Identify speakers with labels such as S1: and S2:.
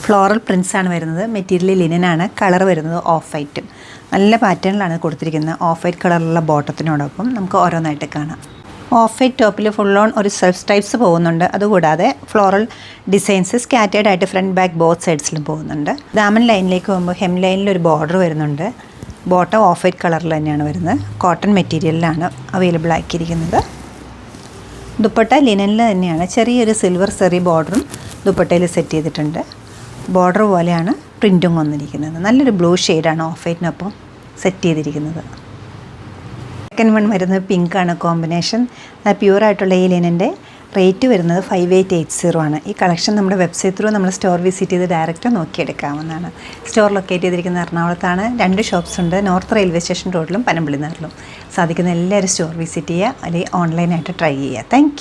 S1: Floral പ്രിൻസാണ് വരുന്നത്. Material ലിനനാണ്. Colour വരുന്നത് of വൈറ്റും. നല്ല പാറ്റേണിലാണ് കൊടുത്തിരിക്കുന്നത്. ഓഫ് വൈറ്റ് കളറുള്ള ബോട്ടത്തിനോടൊപ്പം നമുക്ക് ഓരോന്നായിട്ട് കാണാം. ഓഫ് വൈറ്റ് ടോപ്പിൽ ഫുൾ ഓൺ ഒരു സെൽഫ് സ്ട്രൈപ്സ് പോകുന്നുണ്ട്. അതുകൂടാതെ ഫ്ലോറൽ ഡിസൈൻസ് സ്കാറ്റേഡ് ആയിട്ട് ഫ്രണ്ട് ബാക്ക് ബോത്ത് സൈഡ്സിലും പോകുന്നുണ്ട്. ദാമൻ ലൈനിലേക്ക് പോകുമ്പോൾ ഹെം ലൈനിൽ ഒരു ബോർഡർ വരുന്നുണ്ട്. ബോട്ടം ഓഫ് വൈറ്റ് കളറിൽ തന്നെയാണ് വരുന്നത്. കോട്ടൺ മെറ്റീരിയലിലാണ് അവൈലബിൾ ആക്കിയിരിക്കുന്നത്. ദുപ്പട്ട ലിനനിൽ തന്നെയാണ്. ചെറിയൊരു സിൽവർ സെറി ബോർഡറും ദുപ്പട്ടയിൽ സെറ്റ് ചെയ്തിട്ടുണ്ട്. ബോർഡർ പോലെയാണ് പ്രിൻറ്റും വന്നിരിക്കുന്നത്. നല്ലൊരു ബ്ലൂ ഷെയ്ഡാണ് ഓഫ് വൈറ്റിനൊപ്പം സെറ്റ് ചെയ്തിരിക്കുന്നത്. സെക്കൻഡ് വൺ വരുന്നത് പിങ്കാണ് കോമ്പിനേഷൻ. പ്യൂറായിട്ടുള്ള ഈ ലിനൻ്റെ റേറ്റ് വരുന്നത് 5880 ആണ്. ഈ കളക്ഷൻ നമ്മുടെ വെബ്സൈറ്റ് ത്രൂ നമ്മൾ സ്റ്റോർ വിസിറ്റ് ചെയ്ത് ഡയറക്റ്റ് നോക്കിയെടുക്കാവുന്നതാണ്. സ്റ്റോർ ലൊക്കേറ്റ് ചെയ്തിരിക്കുന്ന എറണാകുളത്താണ്. 2 ഷോപ്സ് ഉണ്ട്. നോർത്ത് റെയിൽവേ സ്റ്റേഷൻ റോഡിലും പനമ്പള്ളി നഗറിലും. സാധിക്കുന്ന എല്ലാവരും സ്റ്റോർ വിസിറ്റ് ചെയ്യുക, അല്ലെങ്കിൽ ഓൺലൈനായിട്ട് ട്രൈ ചെയ്യുക. താങ്ക്